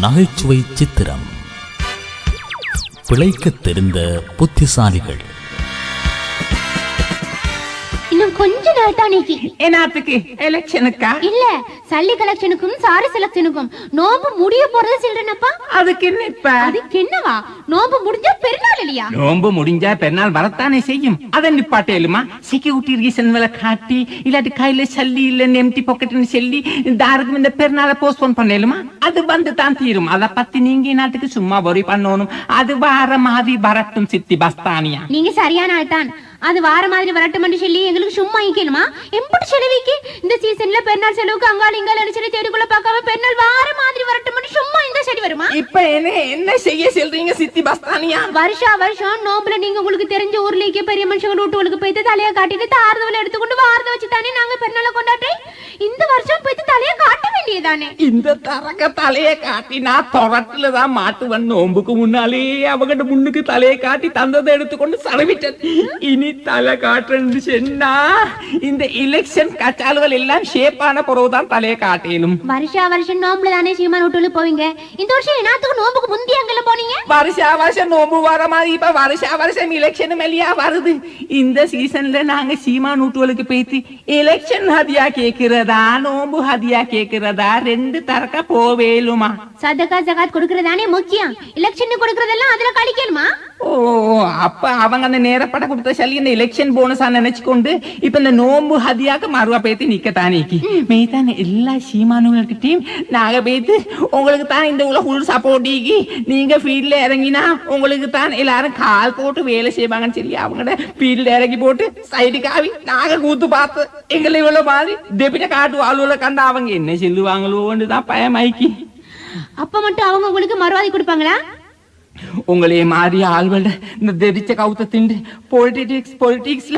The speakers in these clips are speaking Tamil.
நகைச்சுவை சித்திரம். பிழைக்க தெரிந்த புத்திசாலிகள். இன்னும் கொஞ்ச நாள் தான் நீக்கி. என்னத்துக்கு? எலெக்ஷனுக்கா? இல்ல, சல்லி கலெக்ஷனுக்கும் சாரி செலக்ஷனுக்கும். நோம்பு முடிய போறது சொல்றேனப்பா. அதுக்கு என்ன இப்ப? அதுக்கு என்னவா? நோம்பு முடிஞ்சா பெருநாள் இல்லையா? நோம்பு முடிஞ்சா பெருநாள் வரத்தானே செய்யும். அதை நிப்பாட்டேலுமா? செக்யூரிட்டி ரீசன் வேலை காட்டி இல்லாட்டி கையில சல்லி இல்ல எம்டி பாக்கெட்னு சொல்லி தாருக்கு இந்த பெருநாளை போஸ்ட்போன் பண்ணேலுமா? அது வந்து தான் தீரும். அதை பத்தி நீங்க நாட்டுக்கு சும்மா வரி பண்ணணும். அது வார மாதிரி வரட்டும் சித்தி பஸ்தானியா. நீங்க சரியான ஆள் தான். அது வார மாதிரி வரட்டும் சொல்லி எங்களுக்கு சும்மா இக்கணுமா? எப்படி செலவிக்கு இந்த சீசன்ல பெருநாள் செலவுக்கு அங்காள இங்கால சொல்லி தேடிக்குள்ள பார்க்காம பெருநாள் வார மாதிரி வரட்டும் சும்மா இந்த சரி வருமா? இப்ப என்ன செய்ய சொல்றீங்க சித்தி பஸ்தானியா? வருஷம் நோம்புல நீங்க உங்களுக்கு தெரிஞ்ச ஊர்லயே பெரிய மனுஷங்க வீட்டுகளுக்கு போயிட்டு தலையை காட்டிட்டு தாரதவளை எடுத்துக்கொண்டு வாரத வச்சு தானே நாங்க பெருநாளை கொண்டாடுறேன். இந்த வருஷம் போயிட்டு தலையை காட்ட வேண்டியதானே? இந்த தரக்க தலையை காட்டி நான் தொரட்டுலதான் மாட்டுவன். நோம்புக்கு முன்னாலே அவகிட்ட முன்னுக்கு தலையை காட்டி தந்ததை எடுத்துக்கொண்டு சரவிட்டேன். இனி தலை காட்டுன்னு சொன்னா இந்த எலெக்ஷன் கச்சாலுகள் எல்லாம் ஷேப்பான பிறகுதான் தலையை காட்டிலும். வருஷம் நோம்புல தானே சீமான் வீட்டுல போவீங்க. இந்த வருஷம் என்னத்துக்கு நோம்புக்கு முந்தி அங்கெல்லாம் போனீங்க? வருஷம் நோம்பு வர மாதிரி இப்ப வருஷம் எலெக்ஷன் மேலியா வருது. இந்த சீசன்ல நாங்க சீமான் வீட்டுகளுக்கு போயிட்டு எலெக்ஷன் ஹதியா கேக்குறதா நோம்பு ஹதியா கேக்குறதா ரெண்டு தரக்க போவேலுமா? சதகா ஜகாத் கொடுக்கறதானே முக்கியம். எலெக்ஷன் கொடுக்கறதெல்லாம் அதுல கழிக்கணுமா? ஓ, அப்ப அவங்க அந்த நேரப்பட கொடுத்த சொல்லி இந்த எலெக்ஷன் போனஸா நினைச்சுக்கொண்டு இப்ப இந்த நோம்பு ஹதியாக்கு மறுவா பேத்து நிக்கத்தானேக்கி மெய்தான எல்லா சீமானுகிட்டையும் நாங்க பேத்து உங்களுக்கு தான் இந்த உள்ள ஃபுல் சப்போர்ட்டிக்கு நீங்க ஃபீல்ட்ல இறங்கினா உங்களுக்கு தான் எல்லாரும் கால் போட்டு வேலை செய்வாங்கன்னு சொல்லி அவங்கள ஃபீல்ட்ல இறங்கி போட்டு சைடு காவி நாங்க கூத்து பார்த்து எங்களை இவ்வளவு மாதிரி டெபிட்ட காட்டு வாழ்வுல கண்டா அவங்க என்ன சொல்லுவாங்களோன்னு தான் பயமாய்க்கு. அப்ப மட்டும் அவங்க உங்களுக்கு மறுவாதி கொடுப்பாங்களா? உங்களே மாறி ஆள்வட இந்த தெரிச்ச கவுத்த திண்டு பொலிட்டிக்ஸ்ல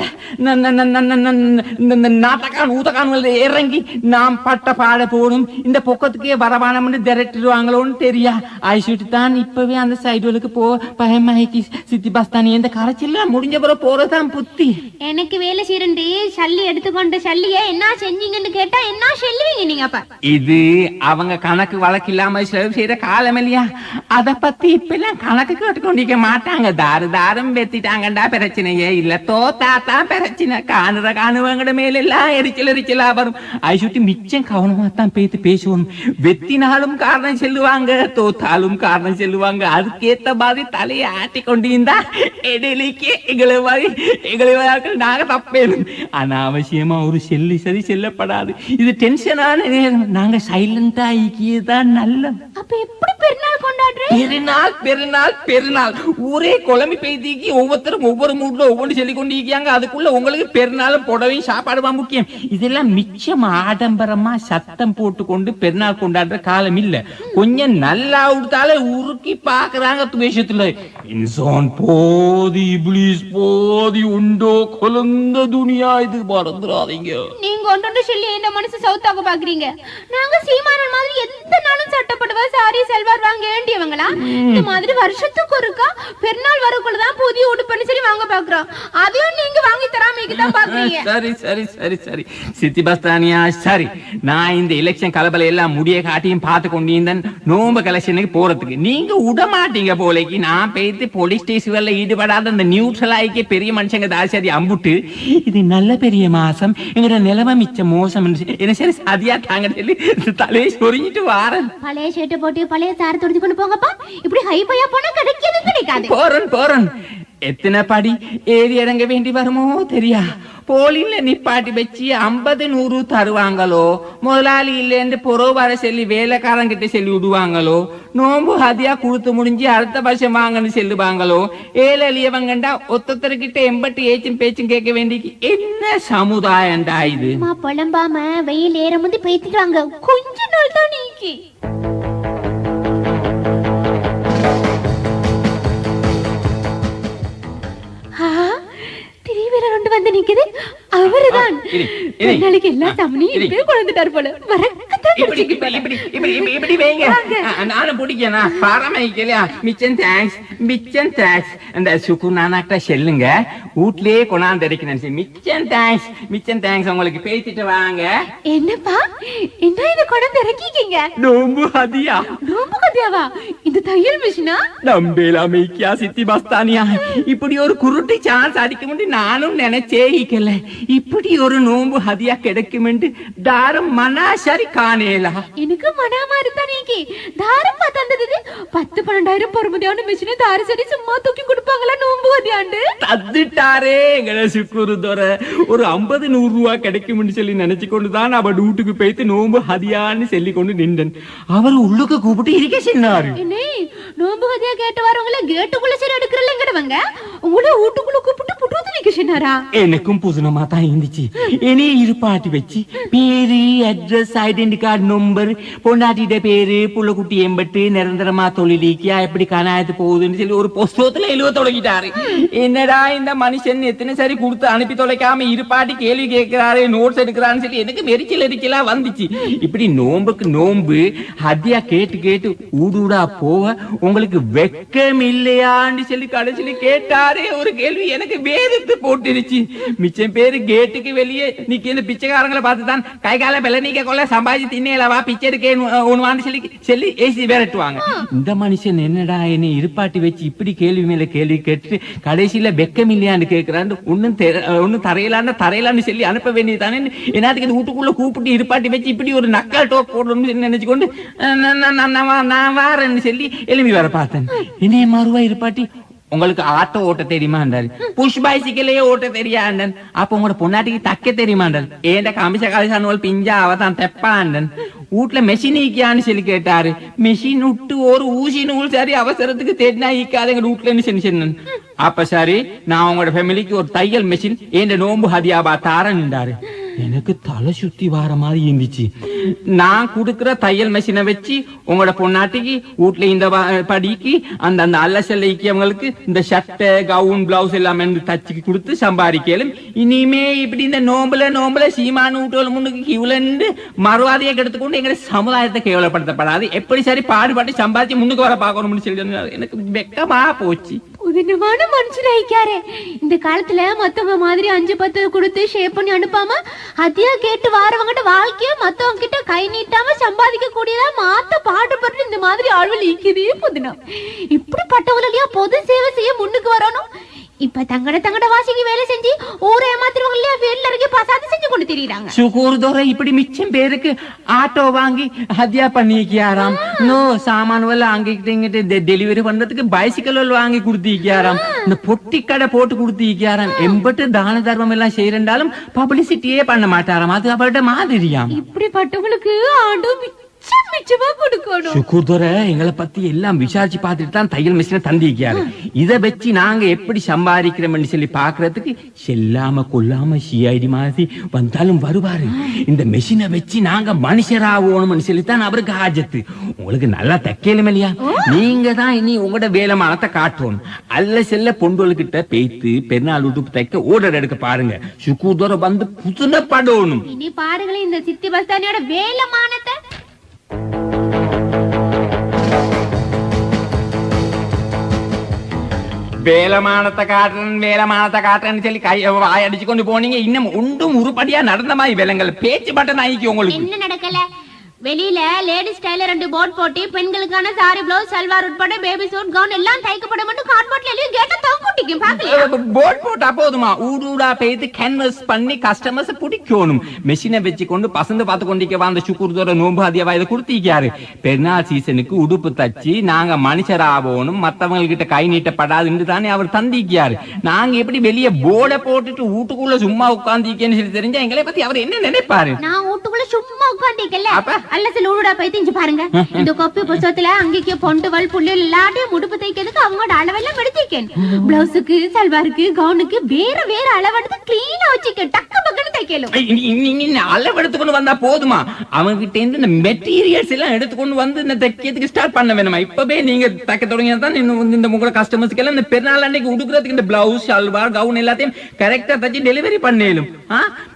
நாட்டக்கான் ஊத்தக்கான் இறங்கி நாம் பட்ட பாட போடும் இந்த பொக்கத்துக்கே வரவானம்னு திரட்டிடுவாங்களோன்னு தெரியா ஆயிச்சுட்டு தான் இப்பவே அந்த சைடுகளுக்கு போ பயமாக்கி சித்தி பஸ்தானி இந்த கரைச்சில முடிஞ்ச பிறகு போறதான் புத்தி. எனக்கு வேலை செய்யறே சல்லி எடுத்துக்கொண்ட சல்லிய என்ன செஞ்சீங்கன்னு கேட்டா என்ன சொல்லுவீங்க நீங்க? அப்ப இது அவங்க கணக்கு வழக்கு இல்லாம செலவு செய்யற காலம் இல்லையா? அத பத்தி இப்ப எல்லாம் கணக்கு கேட்டுக்கொண்டிருக்க மாட்டாங்க. தாரம் வெத்திட்டாங்கண்டா பிரச்சனையே இல்ல. தோத்தாத்தான் பிரச்சனை. காணுவங்கட மேல எல்லாம் எரிச்சலா வரும். ஐசுட்டி மிச்சம் கவனமா தான் பேசுவோம். வெத்தினாலும் காரணம் சொல்லுவாங்க, தோத்தாலும் காரணம் சொல்லுவாங்க. அதுக்கேத்த மாதிரி தலையை ஆட்டி கொண்டிருந்தா இடையிலேயே எங்களை நாங்க தப்பேனும். அனாவசியமா ஒரு சரி செல்லப்படாது. இது டென்ஷனான நேரம். நாங்க சைலண்டா ஐக்கியதான் நல்ல. அப்ப எப்படி பெருநாள் கொண்டாடுறேன்? பெருநாள் ஊரே குழம்பி பேத்திக்கு ஒவ்வொருத்தரும் ஒவ்வொரு மூட்ல ஒவ்வொன்று சொல்லி கொண்டிருக்காங்க. அதுக்குள்ள உங்களுக்கு பெருநாளும் புடவையும் சாப்பாடுமா முக்கியம்? இதெல்லாம் மிச்சம் ஆடம்பரமா சத்தம் போட்டு கொண்டு பெருநாள் கொண்டாடுற காலம் இல்ல. கொஞ்சம் நல்லா விடுத்தாலே உருக்கி பாக்குறாங்க துவேஷத்துல. இன்சான் போதி இப்ளீஸ் போதி உண்டோ கொலந்த துனியா இது மறந்துடாதீங்க. நீங்க ஒன்று சொல்லி இந்த மனசு சவுத்தாக பாக்குறீங்க. நாங்க சீமானன் மாதிரி எந்த நாளும் சட்டப்பட்டவா சாரி செல்வார் வாங்க வேண்டியவங்களா? இந்த மாதிரி வருஷத்துக்கு ஒருக்கா பெருநாள் வரக்குள்ளதான் புதிய உடுப்புன்னு சொல்லி வாங்க பாக்குறோம். அதையும் நீங்க வாங்கி தராமைக்கு தான் பாக்குறீங்க. சரி சித்தி பஸ்தானியா, சரி நான் இந்த எலெக்ஷன் கலபல எல்லாம் முடிய காட்டியும் பார்த்து கொண்டிருந்தேன். நோம்பு கலெக்ஷனுக்கு போறதுக்கு நீங்க விடமாட்டீங்க போலைக்கு. நான் பேத்து போலீஸ் ஸ்டேஷன்ல ஈடுபடாத அந்த நியூட்ரல் ஆயிக்கே பெரிய மனுஷங்க தாசாதி அம்புட்டு இது நல்ல பெரிய மாசம் எங்கட நிலைமை மிச்ச மோசம் என்ன சரி சதியா தாங்க சொல்லி தலையை சொரிஞ்சிட்டு வாரன். பழைய ஷர்ட் போட்டு பழைய சார தொடுத்து கொண்டு போங்கப்பா. இப்படி ஹைபையா போனா கிடைக்காது. போறன் எத்தனை படி ஏறி இறங்க வேண்டி வருமோ தெரியா? போலில நிப்பாட்டி வச்சு 50-100 தருவாங்களோ? முதலாளி இல்லைன்னு புறவு வர சொல்லி வேலைக்காரங்கிட்ட சொல்லி விடுவாங்களோ? நோம்பு ஹதியா கொடுத்து முடிஞ்சு அடுத்த வருஷம் வாங்கன்னு சொல்லுவாங்களோ? ஏழை எளியவங்கண்டா ஒத்தத்தர்கிட்ட 80 ஏச்சும் பேச்சும் கேட்க வேண்டி என்ன சமுதாயம்டா இது? புலம்பாம வெயில் ஏற முந்தி பேத்திக்கிறாங்க. கொஞ்ச நாள் தான் நீக்கி. திரிவீரர் வந்து நிக்குது. அவருதான் இரு, இரு. நாளைக்கு எல்லா சாமனையும் இப்பவே கொண்டுட்டார் போல இப்படி வைங்க. நானும் பிடிக்கனா பரமைக்கலையா மிச்சம் தேங்க்ஸ் அந்த சுக்குர் நானாக்டா செல்லுங்க வீட்லயே கொண்டாந்து இருக்கணும் மிச்சம் தேங்க்ஸ் உங்களுக்கு பேசிட்டு வாங்க. என்னப்பா என்ன இது கொண்டு இறக்கிக்கீங்க? நோம்பு ஹதியா. நோம்பு கதியாவா? இந்த தையல் மிஷினா? நம்பேலாமைக்கியா சித்தி பஸ்தானியா இப்படி ஒரு குருட்டு சான்ஸ் அடிக்க முடியும் நானும் நினைச்சேக்கல. இப்படி ஒரு நோம்பு ஹதியா கிடைக்கும் என்று தாரம் மனாசரி காணேலா. எனக்கு மனாமா இருந்தா நீக்கி தாரம் தந்தது 10-12 பொறுமதியான மிஷினை தார சரி சும்மா தூக்கி கொடுப்பாங்களா நோம்பு ஹதியாண்டு? தந்துட்டாரே எங்களை சுக்குரு தோற ஒரு 50-100 ரூபாய் கிடைக்கும்னு சொல்லி நினைச்சு கொண்டுதான் அவ வீட்டுக்கு போயிட்டு நோம்பு ஹதியான்னு சொல்லி கொண்டு நின்றன். அவர் உள்ளுக்கு கூப்பிட்டு இருக்க சொன்னாரு. நோம்பு ஹதியா கேட்டு வரவங்கள கேட்டுக்குள்ள சரி எடுக்கிறல்லங்கடவங்க உங்களை வீட்டுக்குள்ள கூப்பிட்டு புட்டு நிக்க சொன்னாரா? எனக்கும் புதுனமா தான் இருந்துச்சு. இனி இருப்பாட்டி வச்சு பேரு அட்ரஸ் ஐடென்டி கார்டு நம்பர் பொண்டாட்டிட பேரு புள்ளக்குட்டி எம்பட்டு நிரந்தரமா தொழிலிக்கியா எப்படி கனாயத்து போகுதுன்னு சொல்லி ஒரு புஸ்தகத்துல எழுவ தொடங்கிட்டாரு. என்னடா இந்த மனுஷன் எத்தனை சரி கொடுத்து அனுப்பி தொலைக்காம இருப்பாட்டி கேள்வி கேட்கிறாரு நோட்ஸ் எடுக்கிறான்னு சொல்லி எனக்கு மெரிச்சலா வந்துச்சு. இப்படி நோம்புக்கு நோம்பு ஹதியா கேட்டு கேட்டு ஊடூடா போக உங்களுக்கு வெக்கம் இல்லையான்னு சொல்லி கடைசியில கேட்டாரே ஒரு கேள்வி எனக்கு வேதத்து போட்டுருச்சு. மிச்சம் பேரு கேட்டுக்கு வெளியே நிக்க பிச்சைக்காரங்களை பார்த்துதான் கை கால பெல நீக்க கொள்ள சம்பாதிச்சு தின்னேலவா பிச்சை எடுக்கன்னு சொல்லி ஏசி விரட்டுவாங்க. இந்த மனுஷன் என்னடா என்ன இருப்பாட்டி வச்சு இப்படி கேள்வி மேல கேள்வி கேட்டு கடைசியில வெக்கம் இல்லையான்னு கேட்கிறான்னு ஒன்னும் தரையலான்னு சொல்லி அனுப்ப வேண்டியதானே. என்னத்துக்கு வீட்டுக்குள்ள கூப்பிட்டு இருப்பாட்டி வச்சு இப்படி ஒரு நக்கல் டோக் போடணும்னு நினைச்சுக்கொண்டு நான் வாரேன்னு சொல்லி எழுப்பி வர பார்த்தேன். என்னைய மாறுவா இருப்பாட்டி உங்களுக்கு ஆட்டோ ஓட்ட தெரியுமாண்டாரு, புஷ் பைசிக்கலையே ஓட்ட தெரியாண்டன். அப்ப உங்களோட பொன்னாட்டிக்கு தக்க தெரியுமாண்டாரு, ஏண்ட கமிஷ காலிசானுவல் பிஞ்சா அவதான் தெப்பாண்டன். வீட்டுல மெஷின் ஈக்கியான்னு சொல்லி கேட்டாரு. மெஷின் விட்டு ஒரு ஊசி நூல் சரி அவசரத்துக்கு தேடினா ஈக்காத எங்க வீட்டுல சொன்னேன். அப்ப சரி நான் உங்களோட ஃபேமிலிக்கு ஒரு தையல் மெஷின் ஏண்ட நோம்பு ஹதியாபா தாரன்னுண்டாரு. எனக்கு தலை சுத்தி வார மாதிரி இருந்துச்சு. நான் குடுக்கிற தையல் மெஷினை வச்சு உங்களோட பொன்னாட்டிக்கு வீட்டுல இந்த படிக்கு அந்த அந்த அல்லசல்லைக்கு இந்த சட்டை கவுன் பிளவுஸ் எல்லாம் தச்சுக்கு கொடுத்து சம்பாதிக்கலும். இனிமே இப்படி இந்த நோம்புல சீமானு வீட்டோல முன்னுக்கு கிவுலன்னு மறுவாதையை கெடுத்துக்கொண்டு எங்க சமுதாயத்தை கேவலப்படுத்தப்படாது. எப்படி சரி பாடுபாட்டு சம்பாதிச்சு முன்னுக்கு வர பாக்கணும்னு சொல்லி எனக்கு வெக்கமா போச்சு. உதினமான மனுஷன் ஆயிக்காரே. இந்த காலத்துல மத்தவங்க மாதிரி 5-10 கொடுத்து ஷேப் பண்ணி அனுப்பாம அதியா கேட்டு வாரவங்கிட்ட வாழ்க்கைய மத்தவங்க கிட்ட கை நீட்டாம சம்பாதிக்க கூடியதா மாத்த பாடுபட்டு இந்த மாதிரி ஆழ்வல் ஈக்குதே புதினா. இப்படிப்பட்டவங்களையா பொது சேவை செய்ய முன்னுக்கு வரணும். இப்ப தங்கட வாசிக்கு வேலை செஞ்சு ஊரே ஏமாத்துறவங்க இல்லையா வீட்டுல இருக்க பசாது செஞ்சு கொண்டு திரியுறாங்க. சுகூர் தோற இப்படி மிச்சம் பேருக்கு ஆட்டோ வாங்கி ஹதியா பண்ணிக்கியாராம். நோ சாமான் அங்கிட்டு டெலிவரி பண்றதுக்கு பைசிக்கல் வாங்கி கொடுத்திருக்காராம். இந்த பொட்டி கடை போட்டு கொடுத்திருக்காராம். எம்பட்டு தான தர்மம் எல்லாம் செய்யறாலும் பப்ளிசிட்டியே பண்ண மாட்டாராம். அது அவர்கிட்ட மாதிரியாம். இப்படிப்பட்டவங்களுக்கு ஆண்டோ எங்களை பத்தி எல்லாம் விசாரிச்சு பார்த்துட்டு தான் தையல் மிஷினை தந்திருக்காரு. இதை வச்சு நாங்க எப்படி சம்பாதிக்கிறோம்னு சொல்லி பாக்குறதுக்கு செல்லாம கொல்லாம சிஐடி மாதிரி வந்தாலும் வருவாரு. இந்த மிஷினை வச்சு நாங்க மனுஷராகணும்னு சொல்லித்தான் அவருக்கு ஆஜத்து. உங்களுக்கு நல்லா தைக்கலும் இல்லையா? நீங்க தான் இனி உங்களோட வேலைமானத்தை காட்டணும். அல்ல செல்ல பொண்டுகிட்ட பேய்த்து பெருநாள் உடுப்பு தைக்க ஓர்டர் எடுக்க பாருங்க. சுக்கூதோர வந்து புதுனப்படணும். இனி பாருங்களேன் இந்த சித்தி பஸ்தானியோட வேலைமானத்தை. வேலமானத்தை காட்டுறேன்னு சொல்லி வாய் அடிச்சு கொண்டு போனீங்க. இன்னும் ஒன்றும் உருப்படியா நடந்த மாதிரி வேலைங்கள் பேச்சு பட்டன் ஆயிக்கு. உங்களுக்கு என்ன நடக்கல? வெளியில லேடிஸ் டைலர் 2 போர்ட் போட்டு பெண்களுக்கான சாரி பிளவுஸ் சல்வார் உட்பட பேபி சூட் கவுன் எல்லாம் தைக்கப்படும் என்று கார்ட்போர்ட்ல எழுதி கேட்ட தூக்கிட்டிங்க பாக்கலையா? போர்ட் போட்டா போதுமா? ஊடூடா பேய்த்து கேன்வஸ் பண்ணி கஸ்டமர்ஸ் பிடிக்கணும். மெஷினை வச்சு கொண்டு பசந்து பார்த்து கொண்டிருக்க அந்த சுக்குர்தோட நோம்பு அதிகவா இதை கொடுத்திருக்காரு. பெருநாள் சீசனுக்கு உடுப்பு தச்சு நாங்க மனுஷராகணும் மத்தவங்க கிட்ட கை நீட்டப்படாதுன்னு தானே அவர் தந்திருக்காரு. நாங்க எப்படி வெளியே போர்டை போட்டுட்டு வீட்டுக்குள்ள சும்மா உட்கார்ந்திருக்கேன்னு சொல்லி தெரிஞ்சா எங்களை பத்தி அவர் என்ன நினைப்பாரு? நான் வீட்டுக்குள்ள சும்மா உட்காந்துக்கல அப்ப? அல்ல சில ஊடா போய் திஞ்சு பாருங்க இந்த கொப்பி புத்தகத்துல அங்கேக்கு பொண்டுவல் புள்ளியல் எல்லாத்தையும் உடுப்பு தைக்கிறதுக்கு அவங்களோட அளவெல்லாம் எடுத்திருக்கேன். பிளவுஸுக்கு சல்வாருக்கு கவுனுக்கு வேற வேற அளவெடுத்து கிளீனா வச்சுக்க டக்கு பக்கன்னு தைக்கலும். நீங்க அளவு எடுத்துக்கொண்டு வந்தா போதுமா? அவங்க கிட்ட இருந்து இந்த மெட்டீரியல்ஸ் எல்லாம் எடுத்துக்கொண்டு வந்து இந்த தைக்கிறதுக்கு ஸ்டார்ட் பண்ண வேணுமா? இப்பவே நீங்க தைக்க தொடங்கினா தான் இந்த உங்களோட கஸ்டமர்ஸ்க்கு எல்லாம் இந்த பெருநாள் அன்னைக்கு உடுக்கிறதுக்கு இந்த பிளவுஸ் சல்வார் கவுன் எல்லாத்தையும் கரெக்டா தச்சு டெலிவரி பண்ணேலும்.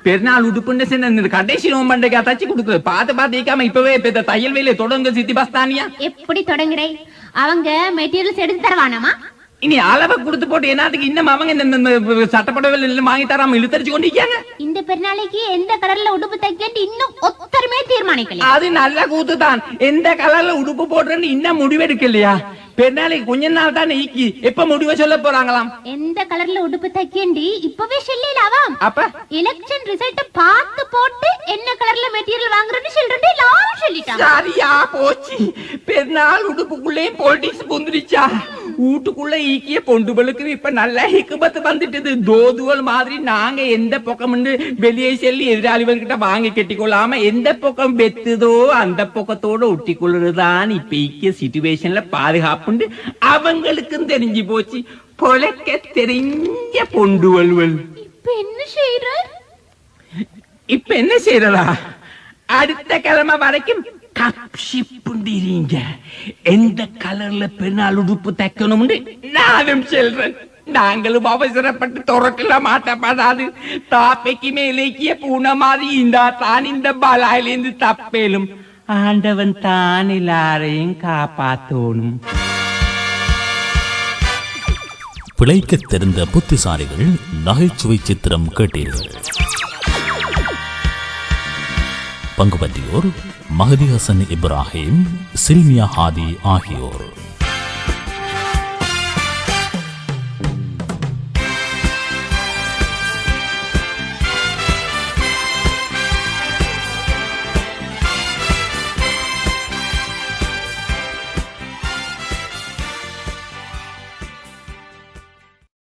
பெருநாள் உடுப்புன்னு இந்த கடைசி நோம்பண்டைக்கா தச்சு கொடுக்குறது பார்த்து ஈக்காம இப்பவே தையல் வேலையை தொடங்க சித்தி பஸ்தானியா. எப்படி தொடங்குறேன்? அவங்க மெட்டீரியல்ஸ் எடுத்து தரவானாமா? இனி அளவை கொடுத்து போட்டு என்னத்துக்கு இன்னும் அவங்க இந்த சட்டப்படவில் வாங்கி தராம இழுத்தரிச்சு கொண்டிருக்காங்க. இந்த பெருநாளைக்கு எந்த கலர்ல உடுப்பு தைக்கன்னு இன்னும் ஒத்தருமே தீர்மானிக்கல. அது நல்ல கூத்து தான். எந்த கலர்ல உடுப்பு போடுறேன்னு இன்னும் முடிவெடுக்கலையா? பெருநாளைக்கு கொஞ்ச நாள் தான் ஈக்கி எப்ப முடிவை சொல்ல போறாங்களாம். எந்த கலர்ல உடுப்பு தைக்கண்டி இப்பவே சொல்லலாவாம். அப்ப எலெக்ஷன் ரிசல்ட் பார்த்து போட்டு என்ன கலர்ல மெட்டீரியல் வாங்குறேன்னு சொல்றேன் எல்லாரும் சொல்லிட்டாங்க. சரியா போச்சு. பெருநாள் உடுப்புக்குள்ளே பாலிடிக்ஸ் புந்துருச்சா? வீட்டுக்குள்ள ஈக்கிய பொண்டுகளுக்கு இப்ப நல்ல ஹிக்குபத்து வந்துட்டது. தோதுவல் மாதிரி நாங்க எந்த பக்கம் வெளியே செல்லி எதிராளிவர்கிட்ட வாங்கி கட்டிக்கொள்ளாம எந்த பக்கம் பெத்துதோ அந்த பக்கத்தோட ஒட்டி கொள்ளுறதுதான் இப்ப ஈக்கிய சிச்சுவேஷன்ல பாதுகாப்பு. அவங்களுக்கும் தெரிஞ்சு போச்சு பொழைக்க தெரிஞ்ச பொண்டுவல்வல். இப்ப என்ன செய்யறதா? அடுத்த கிழமை வரைக்கும் கப்ஷிப்புண்டிரீங்க. எந்த கலர்ல பெருநாள் உடுப்பு தைக்கணும்னு நானும் சொல்றேன். நாங்களும் அவசரப்பட்டு துறக்கல மாட்டப்படாது. தாப்பைக்கு மேலேக்கிய பூனை மாதிரி இந்த பலாயிலிருந்து தப்பேலும் ஆண்டவன் தான் எல்லாரையும் காப்பாத்தோணும். பிழைக்க தெரிந்த புத்திசாலிகள் நகைச்சுவை சித்திரம் கேட்டீர்கள். பங்கு பற்றியோர் மஹதி ஹசன் இப்ராஹிம், சில்மியா ஹாதி ஆகியோர்.